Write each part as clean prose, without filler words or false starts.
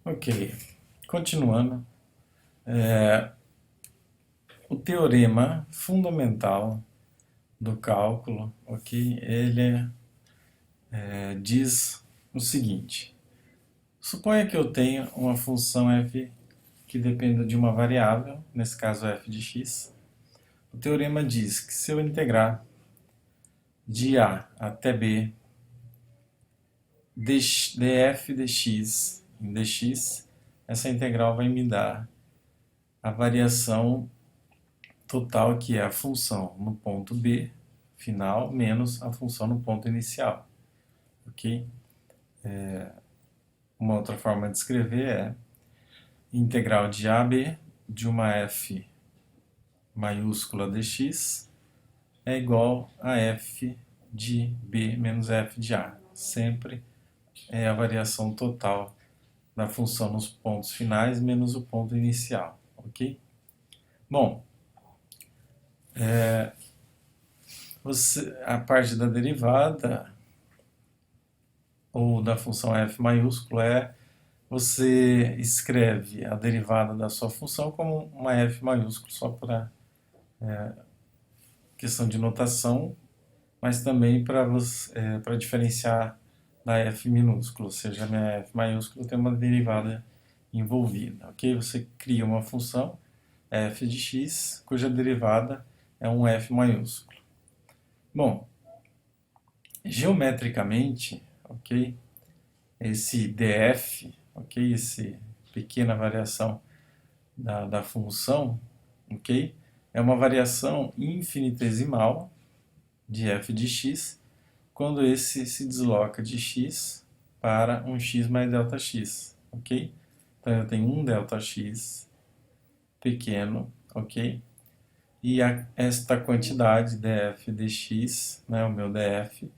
Ok, continuando, o teorema fundamental do cálculo, ok, ele diz o seguinte: suponha que eu tenha uma função f que dependa de uma variável, nesse caso f de x. O teorema diz que se eu integrar de a até b df dx em dx, essa integral vai me dar a variação total, que é a função no ponto B final menos a função no ponto inicial, ok? Uma outra forma de escrever é integral de a a b de uma f maiúscula dx é igual a f de b menos f de a. Sempre é a variação total da função nos pontos finais menos o ponto inicial, ok? Bom, a parte da derivada ou da função f maiúscula você escreve a derivada da sua função como uma f maiúscula, só para questão de notação, mas também para diferenciar da f minúscula, ou seja, a minha f maiúscula tem uma derivada envolvida, ok? Você cria uma função f de x, cuja derivada é um f maiúsculo. Bom, geometricamente, ok? Esse df, ok? Esse pequena variação da função, ok? É uma variação infinitesimal de f de x quando esse se desloca de x para um x mais Δx, ok? Então eu tenho um Δx pequeno, ok? E esta quantidade df dx, né, o meu df,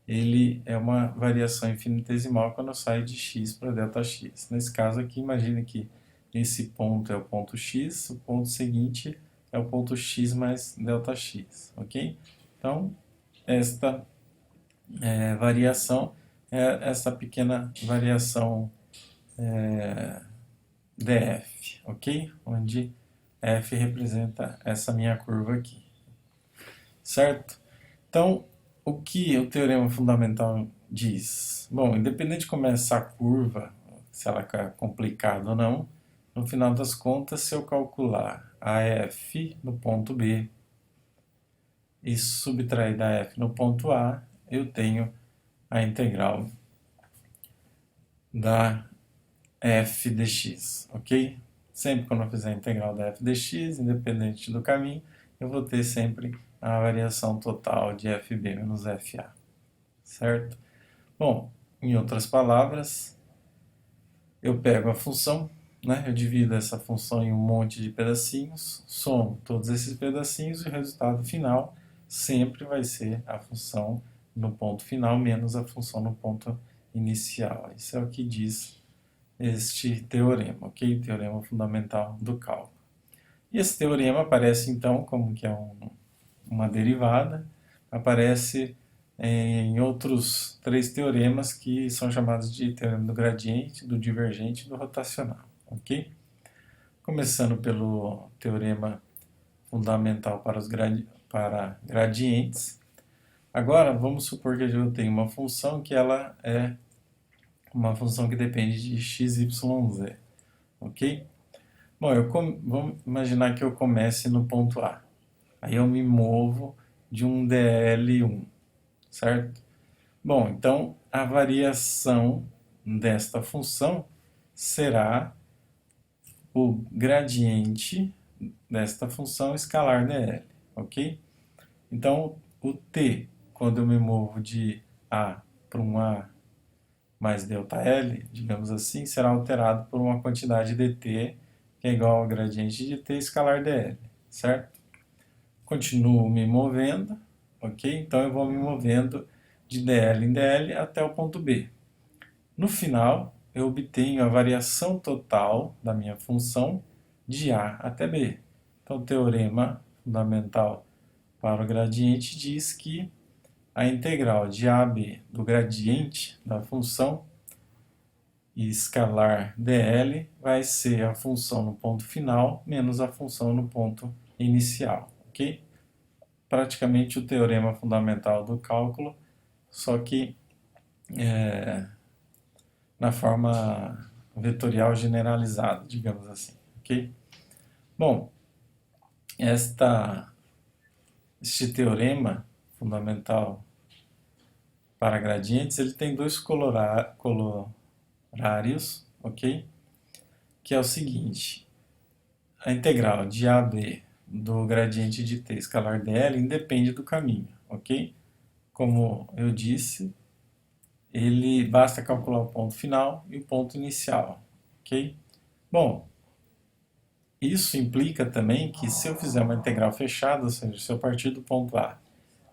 ele é uma variação infinitesimal quando eu saio de x para Δx. Nesse caso aqui, imagine que esse ponto é o ponto x, o ponto seguinte é o ponto x mais Δx, ok? Então, esta variação é essa pequena variação df, ok? Onde f representa essa minha curva aqui, certo? Então, o que o teorema fundamental diz? Bom, independente de como é essa curva, se ela é complicada ou não, no final das contas, se eu calcular a f no ponto B e subtrair da f no ponto A, eu tenho a integral da f dx, ok? Sempre quando eu fizer a integral da f dx, independente do caminho, eu vou ter sempre a variação total de fb menos fa, certo? Bom, em outras palavras, eu pego a função, né? Eu divido essa função em um monte de pedacinhos, somo todos esses pedacinhos e o resultado final sempre vai ser a função no ponto final menos a função no ponto inicial. Isso é o que diz este teorema, ok? Teorema fundamental do cálculo. E esse teorema aparece então como que é uma derivada, aparece em outros três teoremas que são chamados de teorema do gradiente, do divergente e do rotacional, ok? Começando pelo teorema fundamental para gradientes. Agora vamos supor que eu tenho uma função que ela é uma função que depende de x, y, z, ok? Bom, vamos imaginar que eu comece no ponto A. Aí eu me movo de um dl1, certo? Bom, então a variação desta função será o gradiente desta função escalar dl, ok? Então o t, quando eu me movo de A para um A mais ΔL, digamos assim, será alterado por uma quantidade dt que é igual ao gradiente de t escalar dl, certo? Continuo me movendo, ok? Então eu vou me movendo de dl em dl até o ponto B. No final, eu obtenho a variação total da minha função de A até B. Então, o teorema fundamental para o gradiente diz que a integral de A a B do gradiente da função escalar dl vai ser a função no ponto final menos a função no ponto inicial, ok? Praticamente o teorema fundamental do cálculo, só que na forma vetorial generalizada, digamos assim, ok? Bom, este teorema fundamental para gradientes, ele tem dois colorários, ok? Que é o seguinte: a integral de AB do gradiente de t escalar dl independe do caminho, ok? Como eu disse, ele basta calcular o ponto final e o ponto inicial, ok? Bom, isso implica também que se eu fizer uma integral fechada, ou seja, se eu partir do ponto A,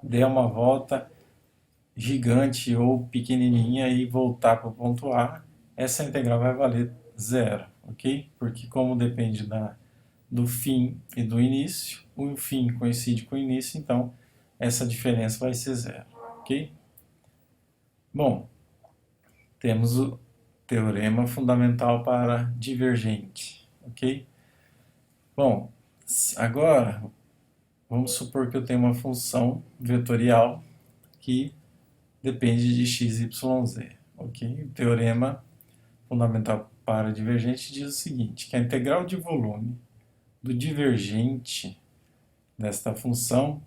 der uma volta gigante ou pequenininha e voltar para o ponto A, essa integral vai valer zero, ok? Porque como depende do fim e do início, o fim coincide com o início, então essa diferença vai ser zero, ok? Bom, temos o teorema fundamental para divergente, ok? Bom, agora vamos supor que eu tenho uma função vetorial que depende de x, y, z, ok? O teorema fundamental para divergente diz o seguinte, que a integral de volume do divergente desta função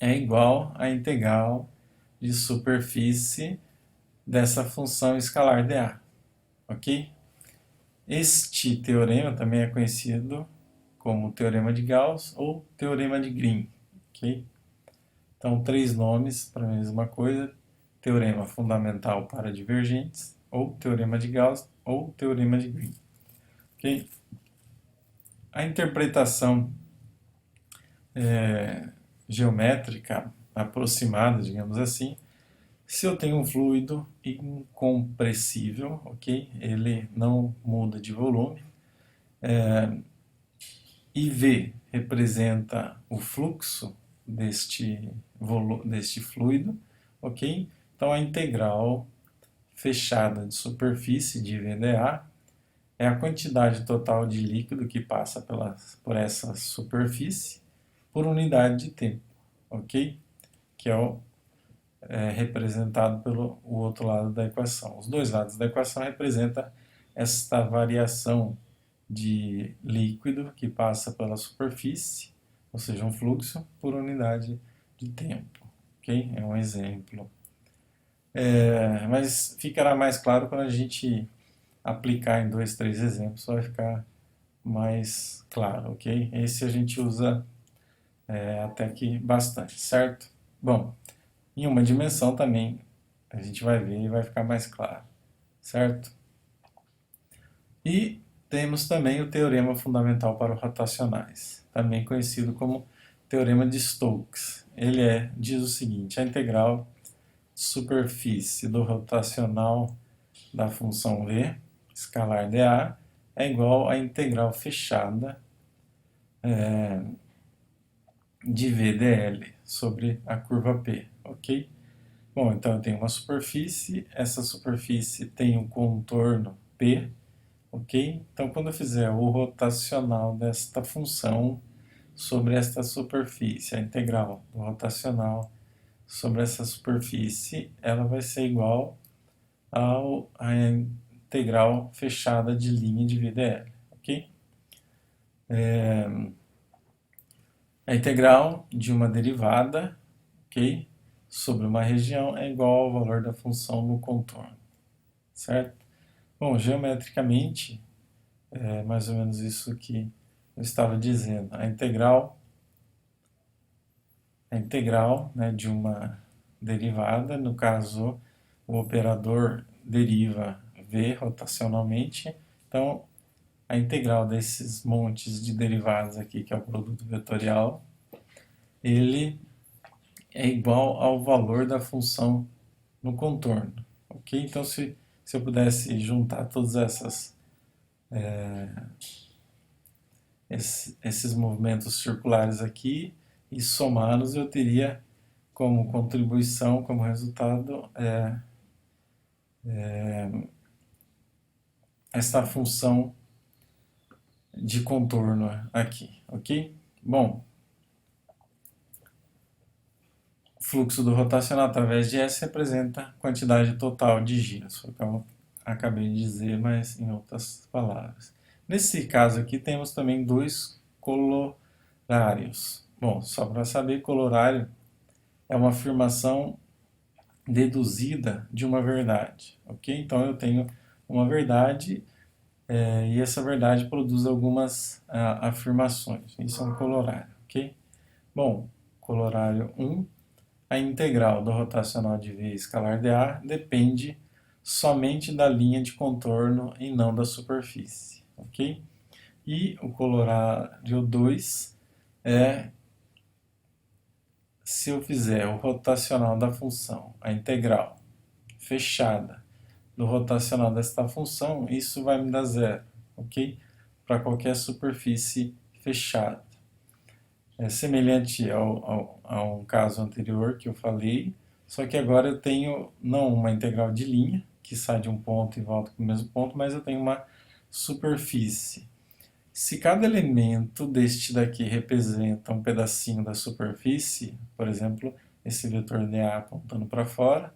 é igual à integral de superfície dessa função escalar dA, ok? Este teorema também é conhecido como teorema de Gauss ou teorema de Green, ok? Então, três nomes para a mesma coisa: teorema fundamental para divergentes, ou teorema de Gauss, ou teorema de Green, ok? A interpretação geométrica aproximada, digamos assim, se eu tenho um fluido incompressível, ok? Ele não muda de volume, e V representa o fluxo deste fluido, ok? Então a integral fechada de superfície de VdA é a quantidade total de líquido que passa por essa superfície por unidade de tempo, ok? Que é representado pelo outro lado da equação. Os dois lados da equação representam esta variação de líquido que passa pela superfície, ou seja, um fluxo por unidade de tempo, ok? É um exemplo. Mas ficará mais claro quando a gente aplicar em dois, três exemplos, vai ficar mais claro, ok? Esse a gente usa até que bastante, certo? Bom, em uma dimensão também a gente vai ver e vai ficar mais claro, certo? E temos também o teorema fundamental para rotacionais, também conhecido como teorema de Stokes. Ele diz o seguinte: a integral de superfície do rotacional da função v, escalar dA, é igual à integral fechada de v dl sobre a curva P, ok? Bom, então eu tenho uma superfície, essa superfície tem um contorno P, ok? Então quando eu fizer o rotacional desta função sobre esta superfície, a integral do rotacional sobre essa superfície, ela vai ser igual à integral fechada de linha de VdL, ok? A integral de uma derivada, ok, sobre uma região é igual ao valor da função no contorno, certo? Bom, geometricamente, é mais ou menos isso que eu estava dizendo. A integral, né, de uma derivada, no caso, o operador deriva v rotacionalmente, então a integral desses montes de derivadas aqui, que é o produto vetorial, ele é igual ao valor da função no contorno, ok? Então, se eu pudesse juntar todas esses movimentos circulares aqui e somá-los, eu teria como contribuição, como resultado, esta função de contorno aqui, ok? Bom, o fluxo do rotacional através de S representa a quantidade total de giros, foi o que eu acabei de dizer, mas em outras palavras. Nesse caso aqui temos também dois colorários. Bom, só para saber, colorário é uma afirmação deduzida de uma verdade, ok? Então eu tenho uma verdade e essa verdade produz algumas afirmações. Isso é um colorário, ok? Bom, colorário 1, a integral do rotacional de V escalar dA depende somente da linha de contorno e não da superfície, ok? E o colorário 2 é se eu fizer o rotacional da função, a integral fechada do rotacional desta função, isso vai me dar zero, ok? Para qualquer superfície fechada. É semelhante a um caso anterior que eu falei, só que agora eu tenho não uma integral de linha, que sai de um ponto e volta para o mesmo ponto, mas eu tenho uma superfície. Se cada elemento deste daqui representa um pedacinho da superfície, por exemplo, esse vetor dA apontando para fora,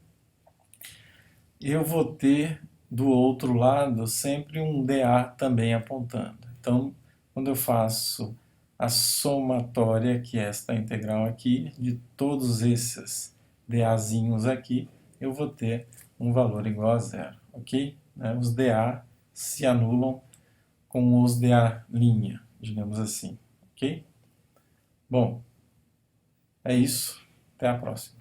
eu vou ter do outro lado sempre um dA também apontando. Então, quando eu faço a somatória, que é esta integral aqui, de todos esses dAzinhos aqui, eu vou ter um valor igual a zero, ok? Os dA se anulam com os dA', digamos assim, ok? Bom, é isso. Até a próxima.